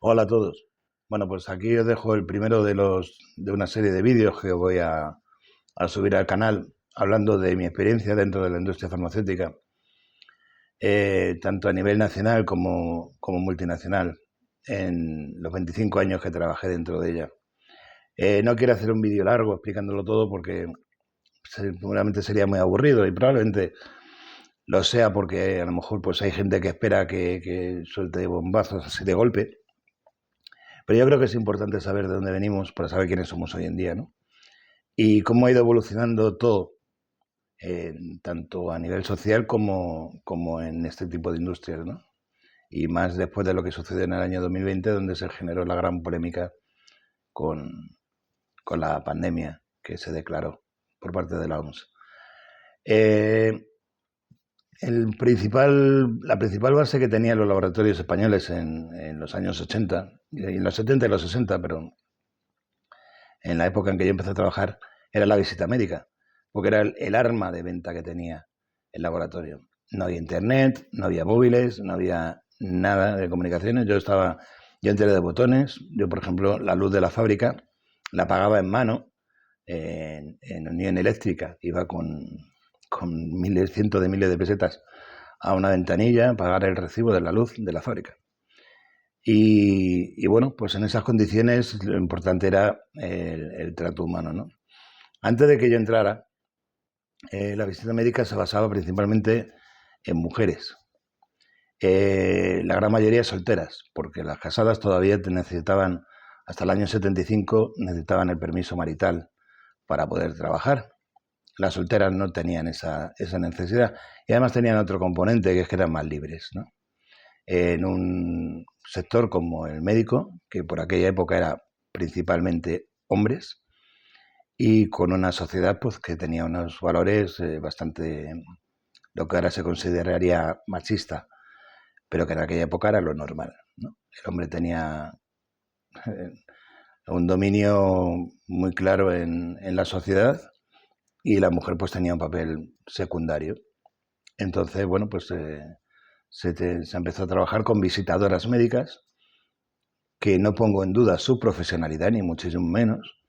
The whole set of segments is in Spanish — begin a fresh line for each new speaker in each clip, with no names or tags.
Hola a todos. Bueno, pues aquí os dejo el primero de una serie de vídeos que voy a subir al canal hablando de mi experiencia dentro de la industria farmacéutica, tanto a nivel nacional como multinacional, en los 25 años que trabajé dentro de ella. No quiero hacer un vídeo largo explicándolo todo porque seguramente sería muy aburrido y probablemente lo sea porque a lo mejor pues hay gente que espera que suelte bombazos así de golpe. Pero yo creo que es importante saber de dónde venimos para saber quiénes somos hoy en día, ¿no? Y cómo ha ido evolucionando todo, tanto a nivel social como en este tipo de industrias, ¿no? Y más después de lo que sucedió en el año 2020, donde se generó la gran polémica con, con la pandemia que se declaró por parte de la OMS. Eh, la principal base que tenían los laboratorios españoles en los años 80, y en los 70 y los 60, pero en la época en que yo empecé a trabajar, era la visita médica, porque era el arma de venta que tenía el laboratorio. No había internet, no había móviles, no había nada de comunicaciones. Yo enteré de botones. Yo, por ejemplo, la luz de la fábrica la pagaba en mano en Unión Eléctrica. Iba con miles, cientos de miles de pesetas a una ventanilla, pagar el recibo de la luz de la fábrica. Y bueno, pues en esas condiciones lo importante era el trato humano, ¿no? Antes de que yo entrara, la visita médica se basaba principalmente en mujeres. La gran mayoría solteras, porque las casadas todavía necesitaban, hasta el año 75, necesitaban el permiso marital para poder trabajar. Las solteras no tenían esa necesidad y además tenían otro componente, que es que eran más libres, ¿no? En un sector como el médico, que por aquella época era principalmente hombres, y con una sociedad pues que tenía unos valores bastante, lo que ahora se consideraría machista, pero que en aquella época era lo normal, ¿no? El hombre tenía eh, un dominio muy claro en la sociedad y la mujer pues tenía un papel secundario. Entonces, bueno, pues se empezó a trabajar con visitadoras médicas, que no pongo en duda su profesionalidad, ni muchísimo menos,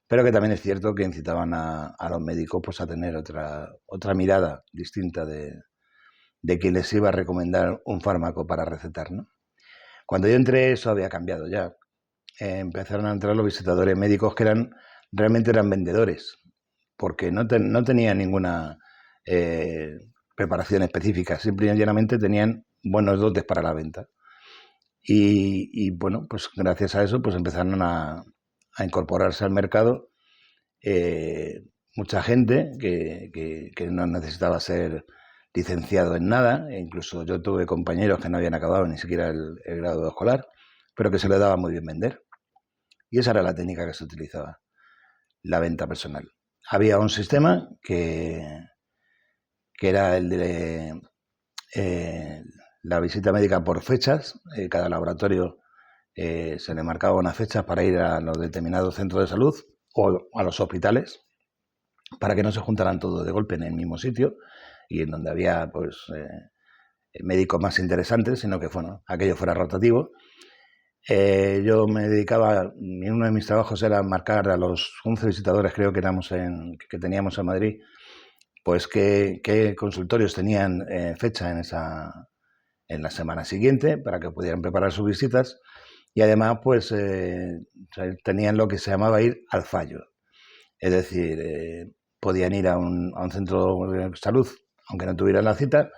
pero que también es cierto que incitaban a los médicos pues, a tener otra mirada distinta de quien les iba a recomendar un fármaco para recetar, ¿no? Cuando yo entré eso había cambiado ya. Empezaron a entrar los visitadores médicos que realmente eran vendedores, porque no tenían ninguna eh, preparación específica, simplemente y llanamente tenían buenos dotes para la venta. Bueno, pues gracias a eso pues empezaron a incorporarse al mercado mucha gente que no necesitaba ser licenciado en nada, e incluso yo tuve compañeros que no habían acabado ni siquiera el grado escolar, pero que se les daba muy bien vender. Y esa era la técnica que se utilizaba, la venta personal. Había un sistema que era el de la visita médica por fechas. Cada laboratorio se le marcaba unas fechas para ir a los determinados centros de salud o a los hospitales, para que no se juntaran todos de golpe en el mismo sitio y en donde había pues médicos más interesantes, sino que bueno, aquello fuera rotativo. Yo me dedicaba, uno de mis trabajos era marcar a los 11 visitadores, creo que que teníamos en Madrid, pues qué consultorios tenían fecha en la semana siguiente para que pudieran preparar sus visitas, y además pues tenían lo que se llamaba ir al fallo. Es decir, podían ir a un centro de salud, aunque no tuvieran la cita,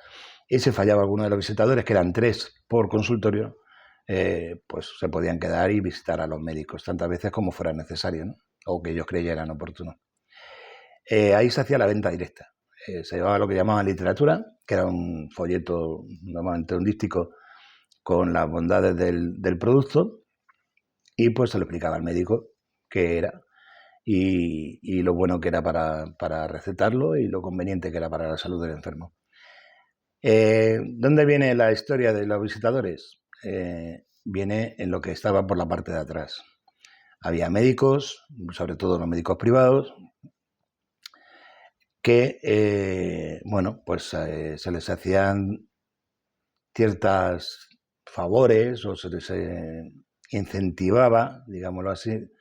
y si fallaba alguno de los visitadores, que eran 3 por consultorio, pues se podían quedar y visitar a los médicos tantas veces como fuera necesario, ¿no? O que ellos creyeran oportuno. Ahí se hacía la venta directa. Se llevaba lo que llamaban literatura, que era un folleto, normalmente un díptico, con las bondades del producto, y pues se lo explicaba al médico qué era y lo bueno que era para recetarlo y lo conveniente que era para la salud del enfermo. ¿Dónde viene la historia de los visitadores? Viene en lo que estaba por la parte de atrás. Había médicos, sobre todo los médicos privados, que, bueno, pues se les hacían ciertas favores o se les incentivaba, digámoslo así,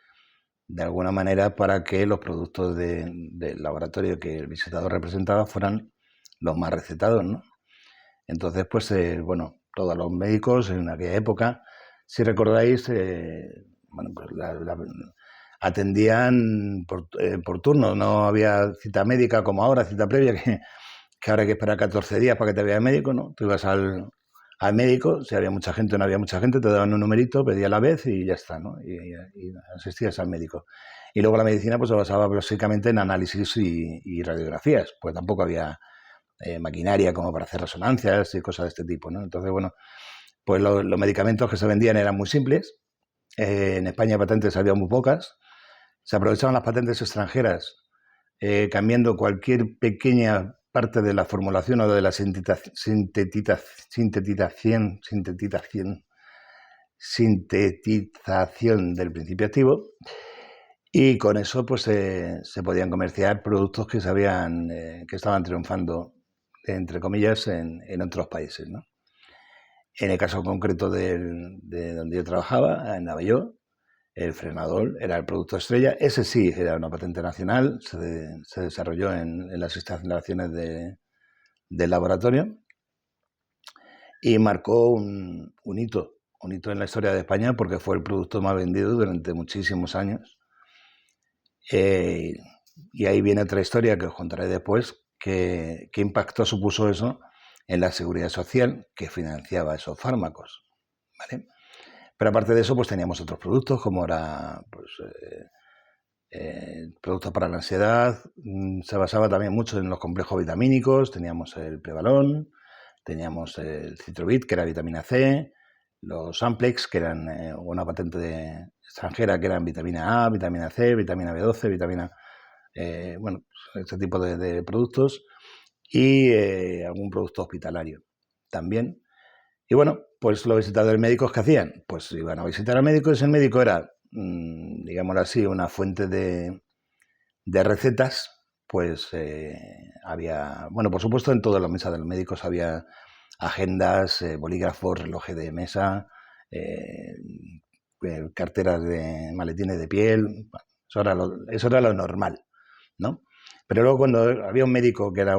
de alguna manera para que los productos del laboratorio que el visitador representaba fueran los más recetados, ¿no? Entonces, pues, bueno, todos los médicos en aquella época, si recordáis, bueno, pues atendían por turno, no había cita médica como ahora, cita previa, que ahora hay que esperar 14 días para que te vea el médico, ¿no? Tú ibas al médico, si había mucha gente o no había mucha gente, te daban un numerito, pedías la vez y ya está, ¿no? Y asistías al médico. Y luego la medicina pues se basaba básicamente en análisis y radiografías, pues tampoco había maquinaria como para hacer resonancias y cosas de este tipo, ¿no? Entonces, bueno, pues los medicamentos que se vendían eran muy simples. En España patentes había muy pocas. Se aprovechaban las patentes extranjeras cambiando cualquier pequeña parte de la formulación o de la sintetización del principio activo, y con eso pues se podían comerciar productos que que estaban triunfando, entre comillas, en otros países, ¿no? En el caso concreto de donde yo trabajaba, en Navalló, el frenador era el producto estrella. Ese sí era una patente nacional, se desarrolló en las instalaciones del laboratorio y marcó un hito en la historia de España porque fue el producto más vendido durante muchísimos años. Y ahí viene otra historia que os contaré después, qué impacto supuso eso en la seguridad social que financiaba esos fármacos, ¿vale? Pero aparte de eso, pues teníamos otros productos, como era pues, productos para la ansiedad. Se basaba también mucho en los complejos vitamínicos. Teníamos el Prevalon, teníamos el Citrovit, que era vitamina C, los Amplex, que eran una patente extranjera, que eran vitamina A, vitamina C, vitamina B12, bueno, este tipo de productos, y algún producto hospitalario también. Y bueno, pues los visitadores médicos, ¿qué hacían? Pues iban a visitar al médico y ese médico era, digámoslo así, una fuente de recetas. Pues había, bueno, por supuesto en todas las mesas de los médicos había agendas, bolígrafos, relojes de mesa, carteras de maletines de piel. Eso era lo normal, ¿no? Pero luego cuando había un médico que era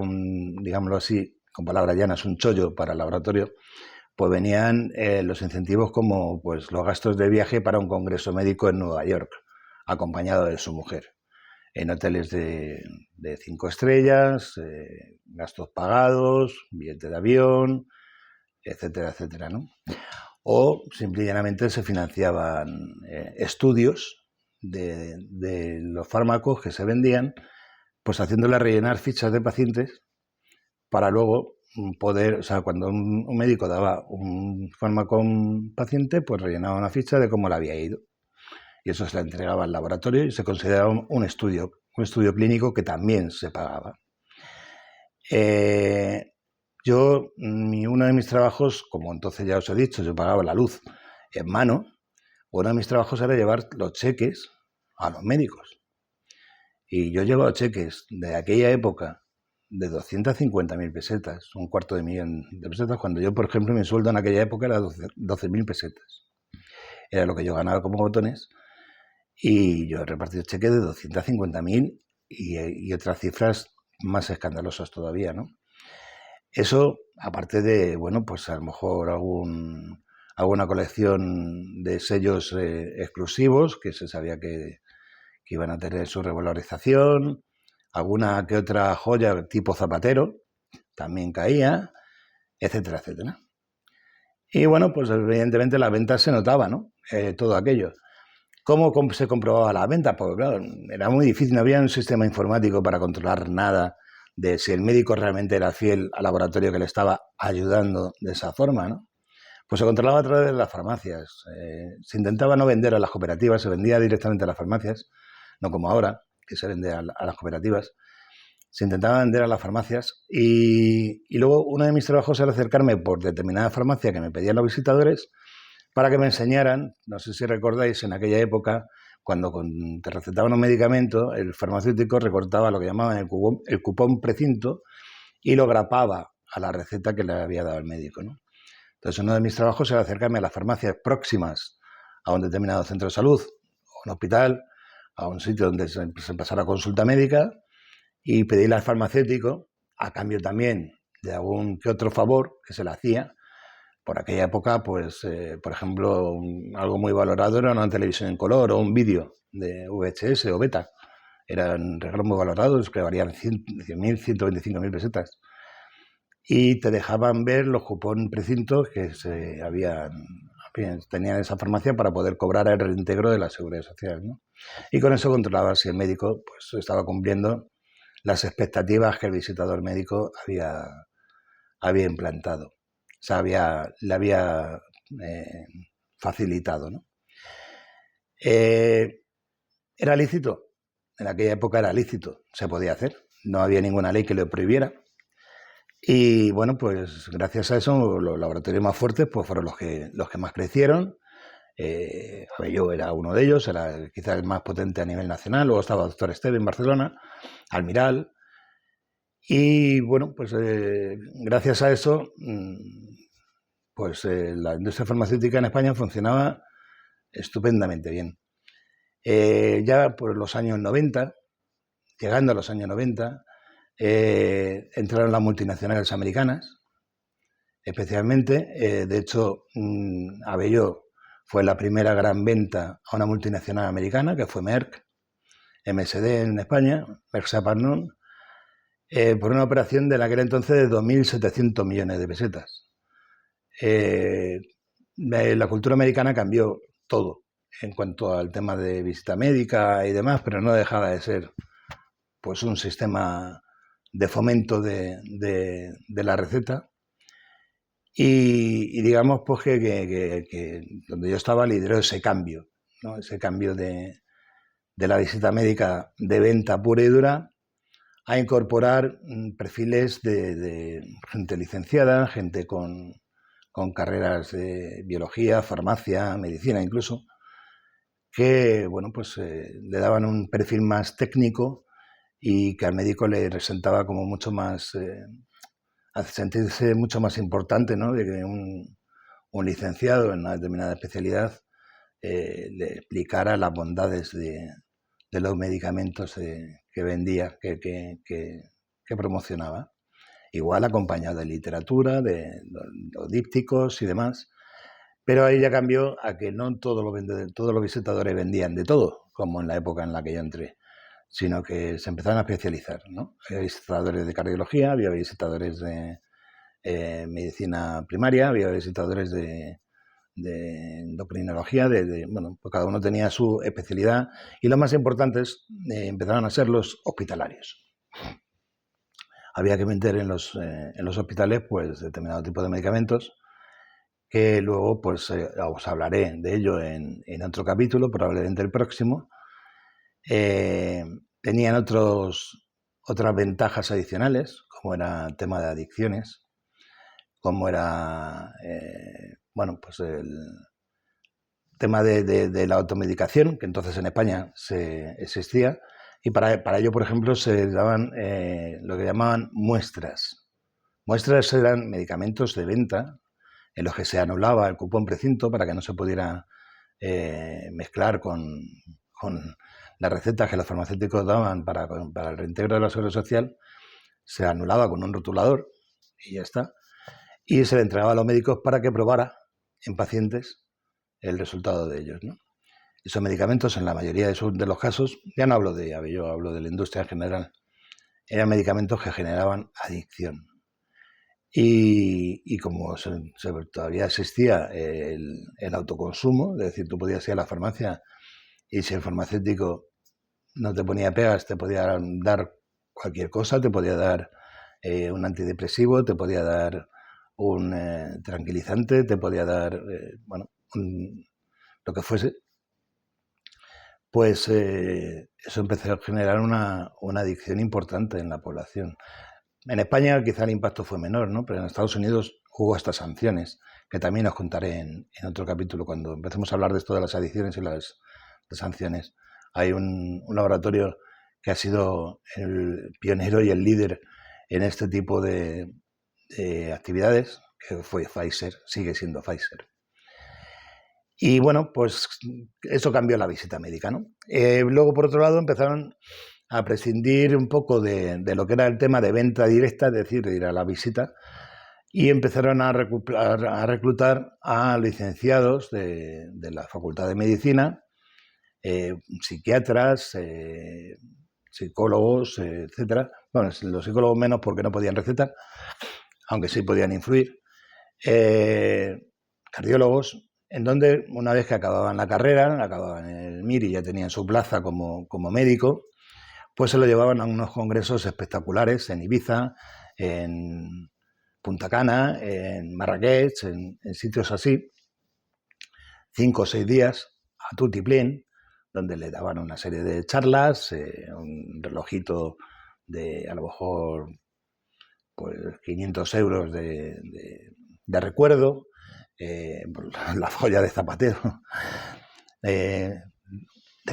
digámoslo así, con palabras llanas, un chollo para el laboratorio, pues venían los incentivos como pues, los gastos de viaje para un congreso médico en Nueva York, acompañado de su mujer, en hoteles de 5 estrellas, gastos pagados, billete de avión, etcétera, etcétera, ¿no? O simple y llanamente se financiaban estudios de los fármacos que se vendían, pues haciéndole rellenar fichas de pacientes para luego poder, o sea, cuando un médico daba un fármaco a un paciente, pues rellenaba una ficha de cómo le había ido. Y eso se le entregaba al laboratorio y se consideraba un estudio clínico que también se pagaba. Uno de mis trabajos, como entonces ya os he dicho, yo pagaba la luz en mano, uno de mis trabajos era llevar los cheques a los médicos. Y yo llevaba cheques de aquella época de 250.000 pesetas, un $250.000 de pesetas, cuando yo, por ejemplo, mi sueldo en aquella época era 12.000 pesetas. Era lo que yo ganaba como botones, y yo he repartido cheques de 250.000 y otras cifras más escandalosas todavía, ¿no? Eso, aparte de, bueno, pues a lo mejor alguna colección de sellos exclusivos que se sabía que iban a tener su revalorización, alguna que otra joya tipo zapatero también caía, etcétera, etcétera. Y bueno, pues evidentemente la venta se notaba, ¿no? Todo aquello. ¿Cómo se comprobaba la venta? Pues claro, era muy difícil, no había un sistema informático para controlar nada de si el médico realmente era fiel al laboratorio que le estaba ayudando de esa forma, ¿no? Pues se controlaba a través de las farmacias. Se intentaba no vender a las cooperativas, se vendía directamente a las farmacias, no como ahora, que se vende a las cooperativas. Se intentaba vender a las farmacias y luego uno de mis trabajos era acercarme por determinada farmacia que me pedían los visitadores para que me enseñaran. No sé si recordáis, en aquella época, cuando te recetaban un medicamento, el farmacéutico recortaba lo que llamaban el cupón precinto y lo grapaba a la receta que le había dado el médico, ¿no? Entonces, uno de mis trabajos era acercarme a las farmacias próximas a un determinado centro de salud, o un hospital, a un sitio donde se pasara consulta médica y pedirle al farmacéutico, a cambio también de algún que otro favor que se le hacía. Por aquella época, pues, por ejemplo, algo muy valorado era una televisión en color o un vídeo de VHS o beta. Eran regalos muy valorados que valían 100.000, 125.000 pesetas. Y te dejaban ver los cupones precintos que tenían esa farmacia para poder cobrar el reintegro de la Seguridad Social, ¿no? Y con eso controlaba si el médico pues, estaba cumpliendo las expectativas que el visitador médico había implantado. O sea, le había facilitado, ¿no? ¿Era lícito? En aquella época era lícito, se podía hacer. No había ninguna ley que lo prohibiera. Y bueno, pues gracias a eso los laboratorios más fuertes pues fueron los que más crecieron. Abelló era uno de ellos, era quizá el más potente a nivel nacional. Luego estaba Doctor Esteve en Barcelona, Almiral. Y bueno, pues gracias a eso, pues la industria farmacéutica en España funcionaba estupendamente bien. Ya por los años 90, llegando a los años 90, entraron las multinacionales americanas, especialmente. De hecho, Abelló fue la primera gran venta a una multinacional americana, que fue Merck, MSD en España, Merck Sharp&Dohme, por una operación de aquel entonces de 2.700 millones de pesetas. La cultura americana cambió todo en cuanto al tema de visita médica y demás, pero no dejaba de ser pues un sistema de fomento de la receta. Y digamos pues que donde yo estaba lideró ese cambio, ¿no? Ese cambio de la visita médica de venta pura y dura a incorporar perfiles de gente licenciada, gente con carreras de biología, farmacia, medicina incluso, que bueno, pues le daban un perfil más técnico y que al médico le presentaba como mucho más, hace sentirse mucho más importante, ¿no? De que un licenciado en una determinada especialidad le explicara las bondades de los medicamentos que vendía, que promocionaba. Igual acompañado de literatura, de los dípticos y demás. Pero ahí ya cambió a que no todos los visitadores vendían de todo, como en la época en la que yo entré, sino que se empezaron a especializar, ¿no? Había visitadores de cardiología, había visitadores de medicina primaria, había visitadores de endocrinología, bueno, pues cada uno tenía su especialidad y lo más importante empezaron a ser los hospitalarios. Había que meter en los hospitales pues determinado tipo de medicamentos que luego pues os hablaré de ello en otro capítulo, probablemente el próximo. Tenían otras ventajas adicionales, como era el tema de adicciones, como era bueno, pues el tema de la automedicación, que entonces en España existía, y para ello, por ejemplo, se daban lo que llamaban muestras. Muestras eran medicamentos de venta en los que se anulaba el cupón precinto para que no se pudiera mezclar con las recetas que los farmacéuticos daban para el reintegro de la Seguridad Social. Se anulaba con un rotulador y ya está. Y se le entregaba a los médicos para que probara en pacientes el resultado de ellos, ¿no? Esos medicamentos, en la mayoría de los casos, ya no hablo de Abelló, hablo de la industria en general, eran medicamentos que generaban adicción. Y como todavía existía el autoconsumo, es decir, tú podías ir a la farmacia y si el farmacéutico no te ponía pegas, te podía dar cualquier cosa, te podía dar un antidepresivo, te podía dar un tranquilizante, te podía dar, bueno, lo que fuese, pues eso empezó a generar una adicción importante en la población. En España quizá el impacto fue menor, ¿no? Pero en Estados Unidos hubo hasta sanciones, que también os contaré en otro capítulo cuando empecemos a hablar de esto de las adicciones y las sanciones. Hay un laboratorio que ha sido el pionero y el líder en este tipo de actividades, que fue Pfizer, sigue siendo Pfizer. Y bueno, pues eso cambió la visita médica, ¿no? Luego, por otro lado, empezaron a prescindir un poco de lo que era el tema de venta directa, es decir, de ir a la visita, y empezaron a reclutar a licenciados de la Facultad de Medicina, psiquiatras, psicólogos, etcétera. Bueno, los psicólogos menos porque no podían recetar, aunque sí podían influir. Cardiólogos, en donde una vez que acababan la carrera, acababan el MIR y ya tenían su plaza como médico, pues se lo llevaban a unos congresos espectaculares en Ibiza, en Punta Cana, en Marrakech, en sitios así, 5 o 6 días a tutiplén, donde le daban una serie de charlas, un relojito de a lo mejor pues 500 euros de recuerdo, la joya de zapatero, de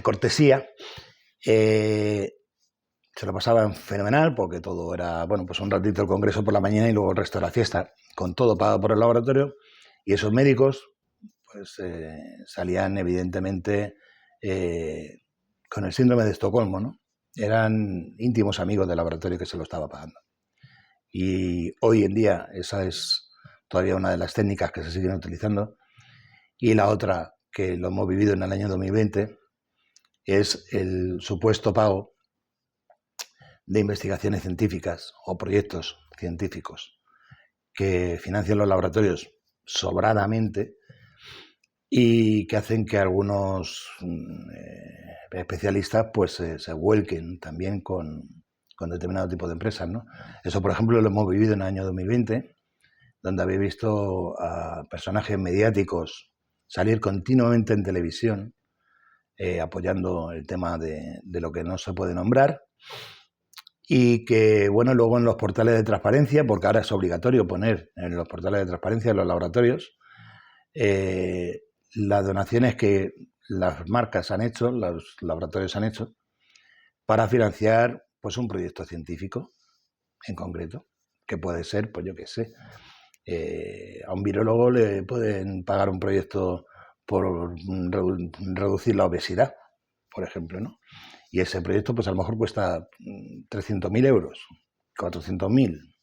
cortesía. Se lo pasaban fenomenal porque todo era, bueno, pues un ratito el congreso por la mañana y luego el resto de la fiesta, con todo pagado por el laboratorio. Y esos médicos, pues salían evidentemente con el síndrome de Estocolmo, ¿no? Eran íntimos amigos del laboratorio que se lo estaba pagando. Y hoy en día esa es todavía una de las técnicas que se siguen utilizando. Y la otra, que lo hemos vivido en el año 2020, es el supuesto pago de investigaciones científicas o proyectos científicos que financian los laboratorios sobradamente y que hacen que algunos especialistas pues se vuelquen también con determinado tipo de empresas, ¿no? Eso, por ejemplo, lo hemos vivido en el año 2020, donde habéis visto a personajes mediáticos salir continuamente en televisión apoyando el tema de lo que no se puede nombrar, y que, bueno, luego en los portales de transparencia, porque ahora es obligatorio poner en los portales de transparencia de los laboratorios las donaciones que las marcas han hecho, los laboratorios han hecho, para financiar pues un proyecto científico en concreto, que puede ser, pues yo qué sé, a un virólogo le pueden pagar un proyecto por reducir la obesidad, por ejemplo, ¿no? Y ese proyecto, pues a lo mejor cuesta 300.000 euros, 400.000,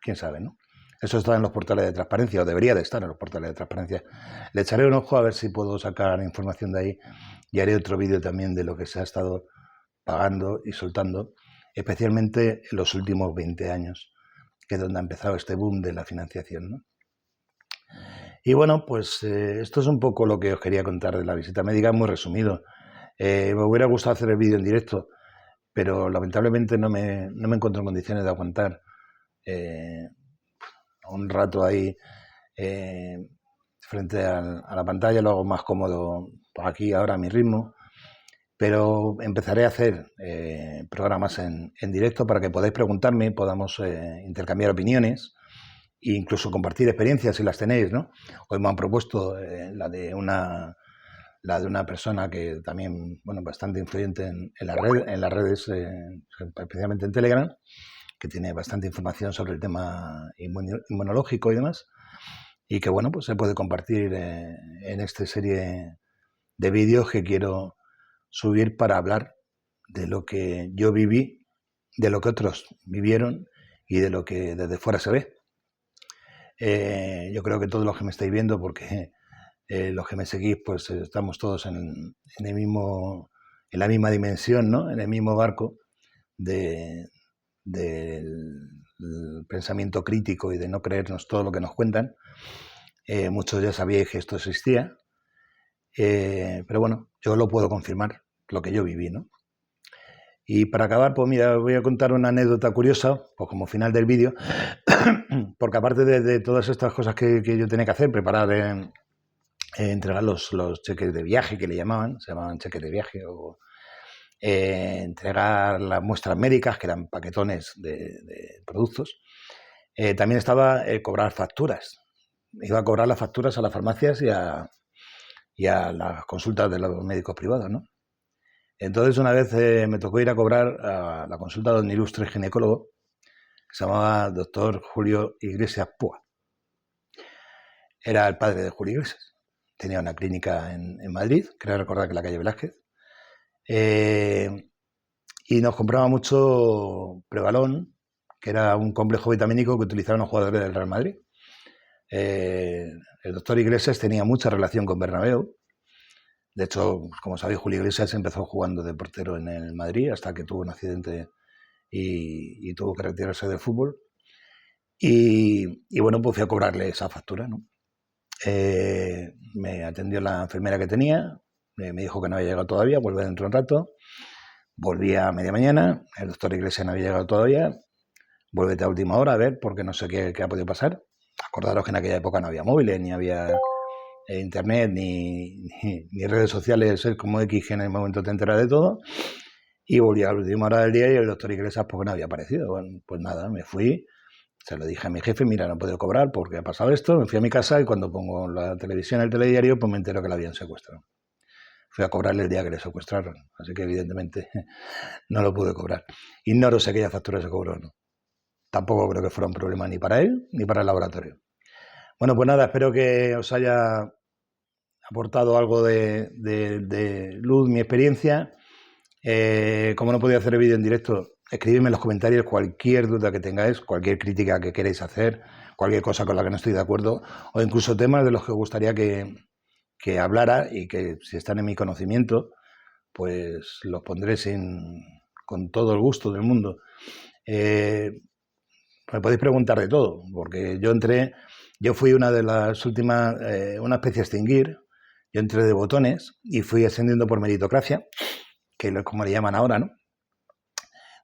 quién sabe, ¿no? Eso está en los portales de transparencia, o debería de estar en los portales de transparencia. Le echaré un ojo a ver si puedo sacar información de ahí y haré otro vídeo también de lo que se ha estado pagando y soltando, especialmente en los últimos 20 años, que es donde ha empezado este boom de la financiación, ¿no? Y bueno, pues esto es un poco lo que os quería contar de la visita médica, muy resumido. Me hubiera gustado hacer el vídeo en directo, pero lamentablemente no me encuentro en condiciones de aguantar un rato ahí frente a la pantalla. Lo hago más cómodo aquí ahora a mi ritmo, pero empezaré a hacer programas en directo para que podáis preguntarme, podamos intercambiar opiniones e incluso compartir experiencias si las tenéis, ¿no? Hoy me han propuesto la de una persona que también, bueno, bastante influyente en las redes, especialmente en Telegram, que tiene bastante información sobre el tema inmunológico y demás, y que, bueno, pues se puede compartir en esta serie de vídeos que quiero subir para hablar de lo que yo viví, de lo que otros vivieron y de lo que desde fuera se ve. Yo creo que todos los que me estáis viendo, porque los que me seguís, pues estamos todos en la misma dimensión, ¿no? En el mismo barco del pensamiento crítico y de no creernos todo lo que nos cuentan. Muchos ya sabíais que esto existía, pero bueno, yo lo puedo confirmar, lo que yo viví, ¿no? Y para acabar, pues mira, os voy a contar una anécdota curiosa, pues como final del vídeo, porque aparte de todas estas cosas que yo tenía que hacer, preparar, entregar los cheques de viaje, que le llamaban, se llamaban cheques de viaje, o entregar las muestras médicas, que eran paquetones de productos, también estaba cobrar facturas. Iba a cobrar las facturas a las farmacias y a las consultas de los médicos privados, ¿no? Entonces una vez me tocó ir a cobrar a la consulta de un ilustre ginecólogo que se llamaba doctor Julio Iglesias Púa. Era el padre de Julio Iglesias. tenía una clínica en Madrid, creo recordar que en la calle Velázquez, y nos compraba mucho Prevalón, que era un complejo vitamínico que utilizaban los jugadores del Real Madrid. El doctor Iglesias tenía mucha relación con Bernabéu. De hecho, como sabéis, Julio Iglesias empezó jugando de portero en el Madrid hasta que tuvo un accidente y tuvo que retirarse del fútbol. Y bueno, pues fui a cobrarle esa factura, ¿no? Me atendió la enfermera que tenía, me dijo que no había llegado todavía, vuelve dentro de un rato. Volví a media mañana, el doctor Iglesias no había llegado todavía, vuélvete a última hora a ver, porque no sé qué ha podido pasar. Acordaros que en aquella época no había móviles, ni había internet, ni redes sociales como X, que en el momento te enteras de todo. Y volví a la última hora del día y el doctor Iglesias pues no había aparecido. Bueno, pues nada, me fui, se lo dije a mi jefe, mira, no he podido cobrar porque ha pasado esto. Me fui a mi casa y cuando pongo la televisión, el telediario, pues me entero que la habían secuestrado. Fui a cobrarle el día que le secuestraron, así que evidentemente no lo pude cobrar. Ignoro si aquella factura se cobró o no. Tampoco creo que fuera un problema ni para él ni para el laboratorio. Bueno, pues nada, espero que os haya aportado algo de luz mi experiencia. Como no podía hacer el vídeo en directo, escribidme en los comentarios cualquier duda que tengáis, cualquier crítica que queréis hacer, cualquier cosa con la que no estoy de acuerdo, o incluso temas de los que os gustaría que hablara y que si están en mi conocimiento, pues los pondré con todo el gusto del mundo. Me podéis preguntar de todo, porque yo fui una de las últimas, una especie a extinguir, yo entré de botones y fui ascendiendo por meritocracia, que es como le llaman ahora, ¿no?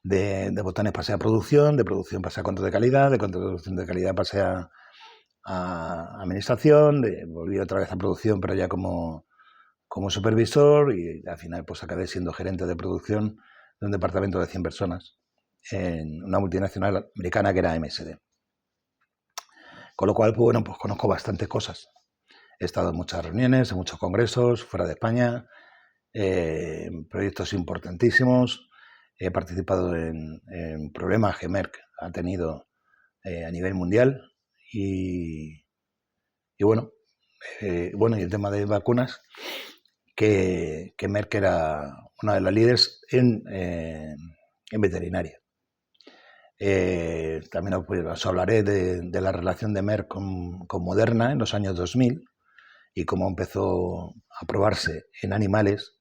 De botones pasé a producción, de producción pasé a control de calidad, de control de calidad pasé a administración, volví otra vez a producción, pero ya como supervisor, y al final pues acabé siendo gerente de producción de un departamento de 100 personas en una multinacional americana que era MSD. Con lo cual, pues bueno, pues conozco bastantes cosas. He estado en muchas reuniones, en muchos congresos, fuera de España, en proyectos importantísimos. He participado en problemas que Merck ha tenido a nivel mundial y bueno, y el tema de vacunas, que Merck era una de las líderes en veterinaria. También os hablaré de la relación de Merck con Moderna en los años 2000 y cómo empezó a probarse en animales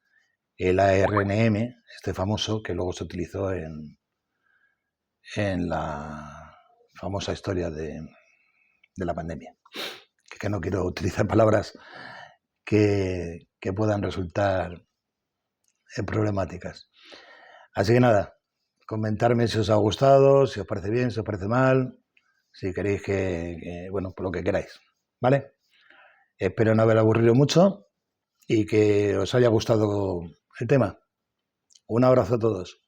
el ARNM, este famoso, que luego se utilizó en la famosa historia de la pandemia. Que no quiero utilizar palabras que puedan resultar problemáticas. Así que nada, comentarme si os ha gustado, si os parece bien, si os parece mal, si queréis bueno, por lo que queráis, ¿vale? Espero no haber aburrido mucho y que os haya gustado el tema. Un abrazo a todos.